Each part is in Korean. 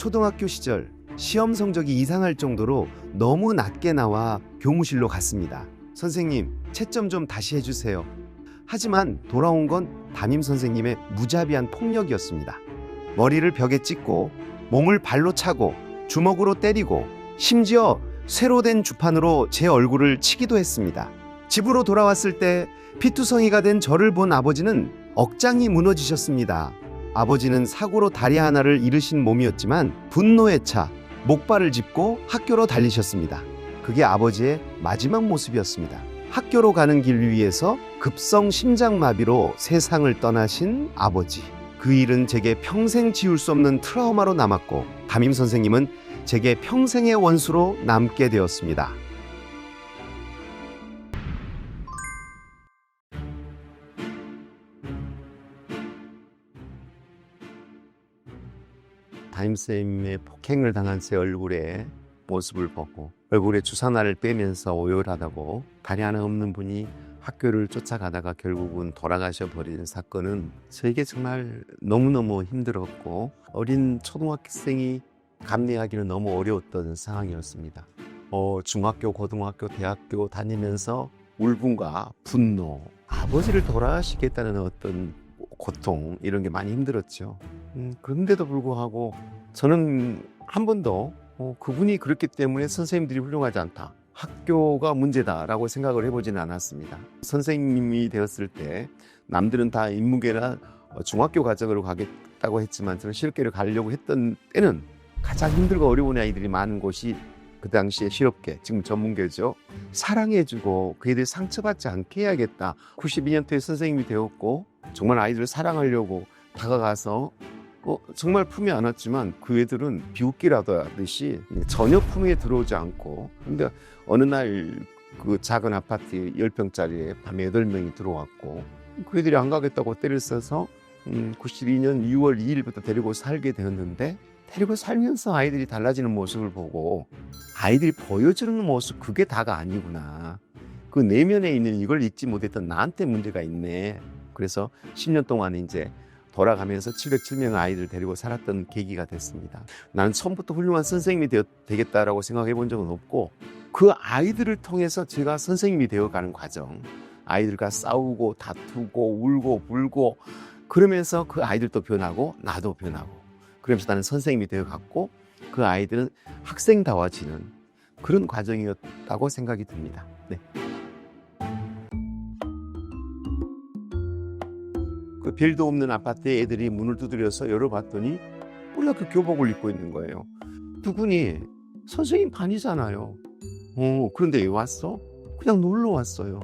초등학교 시절 시험 성적이 이상할 정도로 너무 낮게 나와 교무실로 갔습니다. 선생님, 채점 좀 다시 해주세요. 하지만 돌아온 건 담임 선생님의 무자비한 폭력이었습니다. 머리를 벽에 찍고 몸을 발로 차고 주먹으로 때리고 심지어 쇠로 된 주판으로 제 얼굴을 치기도 했습니다. 집으로 돌아왔을 때 피투성이가 된 저를 본 아버지는 억장이 무너지셨습니다. 아버지는 사고로 다리 하나를 잃으신 몸이었지만 분노에 차 목발을 짚고 학교로 달리셨습니다. 그게 아버지의 마지막 모습이었습니다. 학교로 가는 길 위에서 급성 심장마비로 세상을 떠나신 아버지. 그 일은 제게 평생 지울 수 없는 트라우마로 남았고 담임 선생님은 제게 평생의 원수로 남게 되었습니다. 담임선생님의 폭행을 당한 제 얼굴에 모습을 보고 얼굴에 주사나를 빼면서 오열하다고 다리 하나 없는 분이 학교를 쫓아가다가 결국은 돌아가셔 버리는 사건은 저에게 정말 너무너무 힘들었고 어린 초등학생이 감내하기는 너무 어려웠던 상황이었습니다. 중학교, 고등학교, 대학교 다니면서 울분과 분노, 아버지를 돌아가시겠다는 어떤 고통 이런 게 많이 힘들었죠. 그런데도 불구하고 저는 한 번도 그분이 그렇기 때문에 선생님들이 훌륭하지 않다, 학교가 문제다라고 생각을 해보지는 않았습니다. 선생님이 되었을 때 남들은 다 인문계나 중학교 과정으로 가겠다고 했지만 저는 실업계를 가려고 했던 때는 가장 힘들고 어려운 아이들이 많은 곳이 그 당시에 실업계, 지금 전문계죠. 사랑해주고 그 애들 상처받지 않게 해야겠다. 92년도에 선생님이 되었고 정말 아이들을 사랑하려고 다가가서 정말 품에 안았지만 그 애들은 비웃기라도 하듯이 전혀 품에 들어오지 않고, 근데 어느 날 그 작은 아파트 10평짜리에 밤에 8명이 들어왔고 그 애들이 안 가겠다고 때를 써서 92년 6월 2일부터 데리고 살게 되었는데, 데리고 살면서 아이들이 달라지는 모습을 보고 아이들이 보여주는 모습, 그게 다가 아니구나. 그 내면에 있는 이걸 잊지 못했던 나한테 문제가 있네. 그래서 10년 동안 이제 돌아가면서 707명의 아이들 데리고 살았던 계기가 됐습니다. 나는 처음부터 훌륭한 선생님이 되겠다라고 생각해 본 적은 없고, 그 아이들을 통해서 제가 선생님이 되어가는 과정, 아이들과 싸우고 다투고 울고 불고 그러면서 그 아이들도 변하고 나도 변하고, 그러면서 나는 선생님이 되어갔고 그 아이들은 학생다워지는 그런 과정이었다고 생각이 듭니다. 네. 그 별도 없는 아파트에 애들이 문을 두드려서 열어봤더니 우리가 그 교복을 입고 있는 거예요. 두 분이 선생님 반이잖아요. 그런데 왜 왔어? 그냥 놀러 왔어요.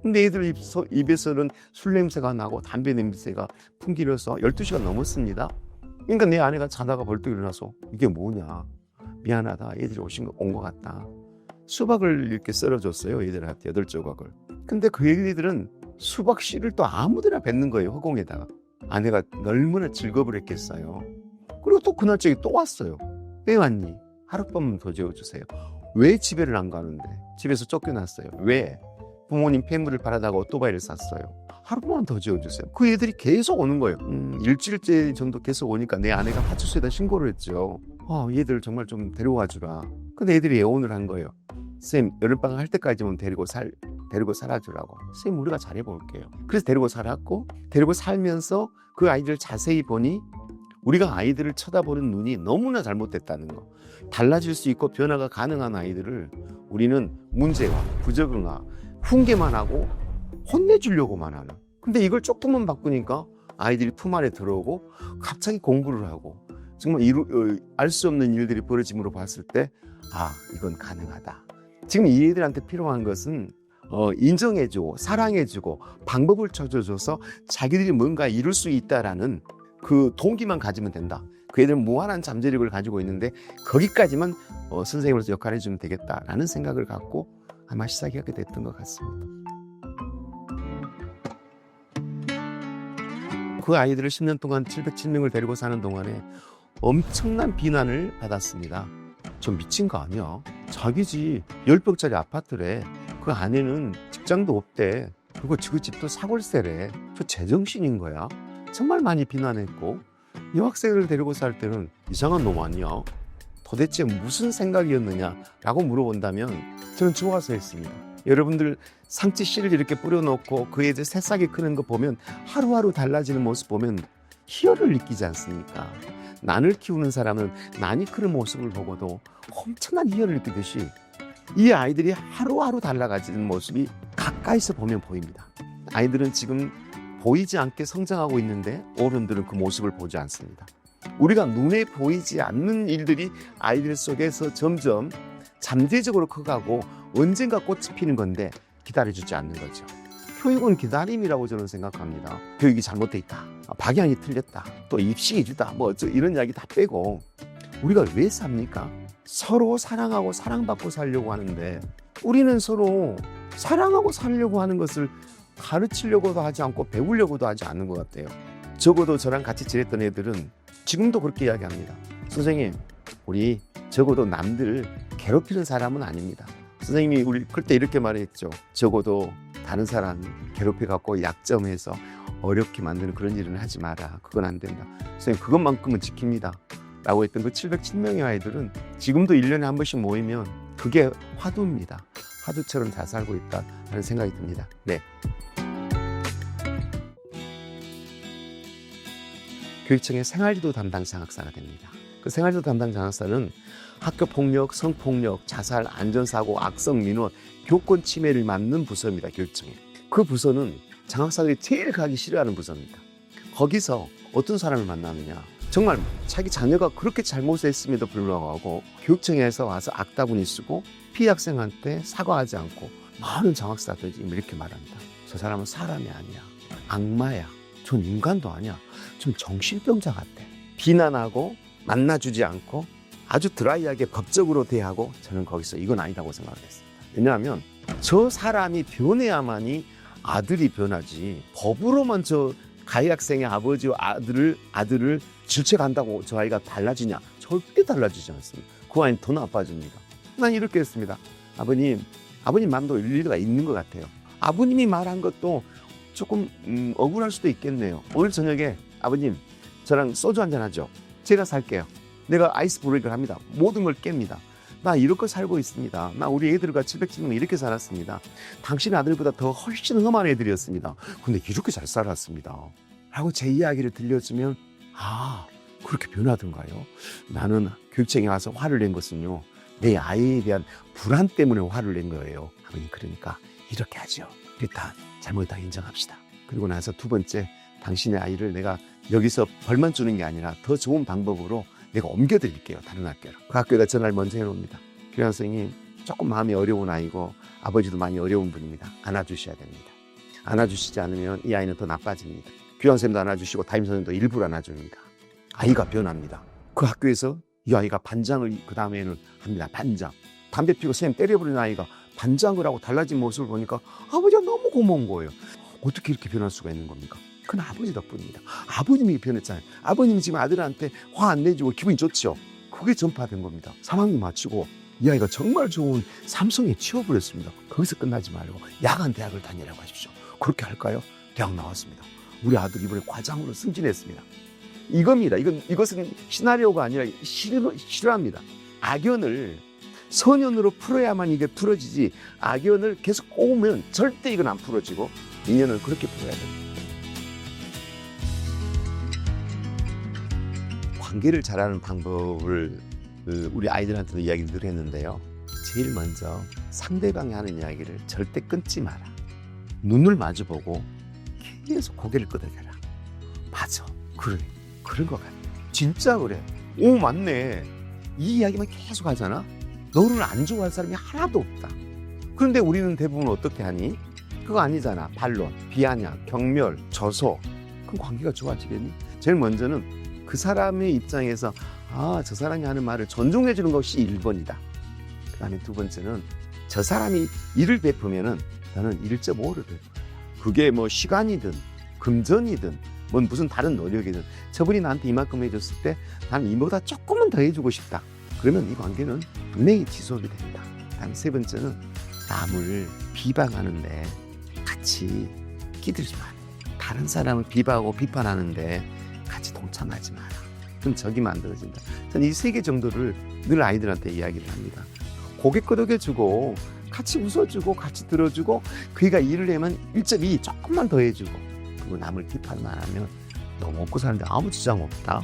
근데 애들 입에서는 술 냄새가 나고 담배 냄새가 풍기면서 12시가 넘었습니다. 그러니까 내 아내가 자다가 벌떡 일어나서 이게 뭐냐, 미안하다, 애들이 온 것 같다. 수박을 이렇게 썰어줬어요, 애들한테 8조각을. 근데 그 애들은 수박 씨를 또 아무데나 뱉는 거예요, 허공에다가. 아내가 얼마나 즐겁을 했겠어요. 그리고 또 그날 저기 또 왔어요. 왜 왔니? 하룻밤 더 재워주세요. 왜 집에를 안 가는데? 집에서 쫓겨났어요. 왜? 부모님 폐물을 바라다가 오토바이를 샀어요. 하루만 더 지어주세요. 그 애들이 계속 오는 거예요. 일주일째 정도 계속 오니까 내 아내가 파출소에다 신고를 했죠. 얘들 정말 좀 데려와 주라. 근데 애들이 애원을 한 거예요. 쌤, 여름방학 할 때까지만 데리고 살아주라고. 쌤, 우리가 잘해볼게요. 그래서 데리고 살았고, 데리고 살면서 그 아이들을 자세히 보니 우리가 아이들을 쳐다보는 눈이 너무나 잘못됐다는 거. 달라질 수 있고 변화가 가능한 아이들을 우리는 문제와 부적응화, 훈계만 하고 혼내주려고만 하는. 근데 이걸 조금만 바꾸니까 아이들이 품 안에 들어오고 갑자기 공부를 하고 정말 알 수 없는 일들이 벌어짐으로 봤을 때, 이건 가능하다. 지금 이 애들한테 필요한 것은 인정해주고 사랑해주고 방법을 찾아줘서 자기들이 뭔가 이룰 수 있다라는 그 동기만 가지면 된다. 그 애들은 무한한 잠재력을 가지고 있는데 거기까지만 선생님으로서 역할을 해주면 되겠다라는 생각을 갖고 아마 시작하게 됐던 것 같습니다. 그 아이들을 10년 동안 707명을 데리고 사는 동안에 엄청난 비난을 받았습니다. 저 미친 거 아니야? 자기지 10평짜리 아파트래. 그 안에는 직장도 없대. 그리고 그 집도 사골세래. 저 제정신인 거야. 정말 많이 비난했고, 여학생을 데리고 살 때는 이상한 놈 아니야? 도대체 무슨 생각이었느냐라고 물어본다면 저는 좋아서 했습니다. 여러분들 상치 씨를 이렇게 뿌려놓고 그에 이제 새싹이 크는 거 보면 하루하루 달라지는 모습 보면 희열을 느끼지 않습니까? 난을 키우는 사람은 난이 크는 모습을 보고도 엄청난 희열을 느끼듯이 이 아이들이 하루하루 달라가지는 모습이 가까이서 보면 보입니다. 아이들은 지금 보이지 않게 성장하고 있는데 어른들은 그 모습을 보지 않습니다. 우리가 눈에 보이지 않는 일들이 아이들 속에서 점점 잠재적으로 커가고 언젠가 꽃이 피는 건데 기다려주지 않는 거죠. 교육은 기다림이라고 저는 생각합니다. 교육이 잘못돼 있다, 방향이 틀렸다, 또 입시이주다, 뭐 이런 이야기 다 빼고 우리가 왜 삽니까? 서로 사랑하고 사랑받고 살려고 하는데 우리는 서로 사랑하고 살려고 하는 것을 가르치려고도 하지 않고 배우려고도 하지 않는 것 같아요. 적어도 저랑 같이 지냈던 애들은 지금도 그렇게 이야기합니다. 선생님, 우리 적어도 남들을 괴롭히는 사람은 아닙니다. 선생님이 우리 그때 이렇게 말했죠. 적어도 다른 사람 괴롭혀갖고 약점해서 어렵게 만드는 그런 일은 하지 마라. 그건 안 된다. 선생님, 그것만큼은 지킵니다. 라고 했던 그 707명의 아이들은 지금도 1년에 한 번씩 모이면 그게 화두입니다. 화두처럼 잘 살고 있다는 생각이 듭니다. 네. 교육청의 생활지도 담당 장학사가 됩니다. 그 생활지도 담당 장학사는 학교 폭력, 성폭력, 자살, 안전사고, 악성 민원, 교권 침해를 맡는 부서입니다. 교육청에. 그 부서는 장학사들이 제일 가기 싫어하는 부서입니다. 거기서 어떤 사람을 만나느냐, 정말 자기 자녀가 그렇게 잘못했음에도 불구하고 교육청에서 와서 악다분히 쓰고 피해 학생한테 사과하지 않고 많은 장학사들이 이렇게 말합니다. 저 사람은 사람이 아니야, 악마야, 전 인간도 아니야, 좀 정신병자 같아. 비난하고 만나주지 않고 아주 드라이하게 법적으로 대하고 저는 거기서 이건 아니라고 생각을 했습니다. 왜냐하면 저 사람이 변해야만이 아들이 변하지, 법으로만 저 가해 학생의 아버지와 아들을 질책한다고 저 아이가 달라지냐? 절대 달라지지 않습니다. 그 아이는 더 나빠집니다. 난 이렇게 했습니다. 아버님 마음도 일리가 있는 것 같아요. 아버님이 말한 것도 조금 억울할 수도 있겠네요. 오늘 저녁에 아버님 저랑 소주 한잔 하죠. 제가 살게요. 내가 아이스 브레이크를 합니다. 모든 걸 깹니다. 나 이렇게 살고 있습니다. 나 우리 애들과 707명 이렇게 살았습니다. 당신 아들보다 더 훨씬 험한 애들이었습니다. 근데 이렇게 잘 살았습니다. 라고 제 이야기를 들려주면, 아, 그렇게 변하던가요? 나는 교육청에 와서 화를 낸 것은요, 내 아이에 대한 불안 때문에 화를 낸 거예요. 아버님, 그러니까 이렇게 하죠. 일단 잘못했다 인정합시다. 그리고 나서 두 번째, 당신의 아이를 내가 여기서 벌만 주는 게 아니라 더 좋은 방법으로 내가 옮겨드릴게요. 다른 학교로. 그 학교에다 전화를 먼저 해놓습니다. 교장 선생님, 조금 마음이 어려운 아이고 아버지도 많이 어려운 분입니다. 안아주셔야 됩니다. 안아주시지 않으면 이 아이는 더 나빠집니다. 교장 선생님도 안아주시고 담임 선생님도 일부러 안아줍니다. 아이가 변합니다. 그 학교에서 이 아이가 반장을 그 다음에는 합니다. 반장. 담배 피고 선생님 때려버리는 아이가 반장을 하고 달라진 모습을 보니까 아버지가 너무 고마운 거예요. 어떻게 이렇게 변할 수가 있는 겁니까? 그건 아버지 덕분입니다. 아버님이 변했잖아요. 아버님이 지금 아들한테 화 안 내주고 기분이 좋죠. 그게 전파된 겁니다. 3학년 마치고 이 아이가 정말 좋은 삼성에 취업을 했습니다. 거기서 끝나지 말고 야간 대학을 다니라고 하십시오. 그렇게 할까요? 대학 나왔습니다. 우리 아들 이번에 과장으로 승진했습니다. 이겁니다. 이것은 시나리오가 아니라 실화입니다. 악연을 선연으로 풀어야만 이게 풀어지지, 악연을 계속 꼬우면 절대 이건 안 풀어지고 인연을 그렇게 풀어야 됩니다. 관계를 잘하는 방법을 우리 아이들한테도 이야기를 늘 했는데요. 제일 먼저 상대방이 하는 이야기를 절대 끊지 마라. 눈을 마주보고 계속 고개를 끄덕여라. 맞아, 그래, 그런 것 같아. 진짜 그래. 오, 맞네. 이 이야기만 계속 하잖아. 너를 안 좋아할 사람이 하나도 없다. 그런데 우리는 대부분 어떻게 하니? 그거 아니잖아. 반론, 비아냥, 경멸, 저소. 그럼 관계가 좋아지겠니? 제일 먼저는 그 사람의 입장에서 저 사람이 하는 말을 존중해 주는 것이 1번이다. 그 다음에 두 번째는 저 사람이 일을 베푸면은 나는 1.5를 베풀어요. 그게 뭐 시간이든 금전이든 무슨 다른 노력이든 저분이 나한테 이만큼 해줬을 때 나는 이보다 조금은 더 해주고 싶다. 그러면 이 관계는 분명히 지속이 된다. 다음 세 번째는 남을 비방하는데 같이 끼들지 마라. 다른 사람을 비방하고 비판하는데 같이 동참하지 마라. 깊은 적이 만들어진다. 저는 이 3개 정도를 늘 아이들한테 이야기를 합니다. 고개 끄덕여주고 같이 웃어주고 같이 들어주고 그가 일을 하면 1.2 조금만 더 해주고 그리고 남을 비판만 하면 너 먹고 사는데 아무 지장 없다.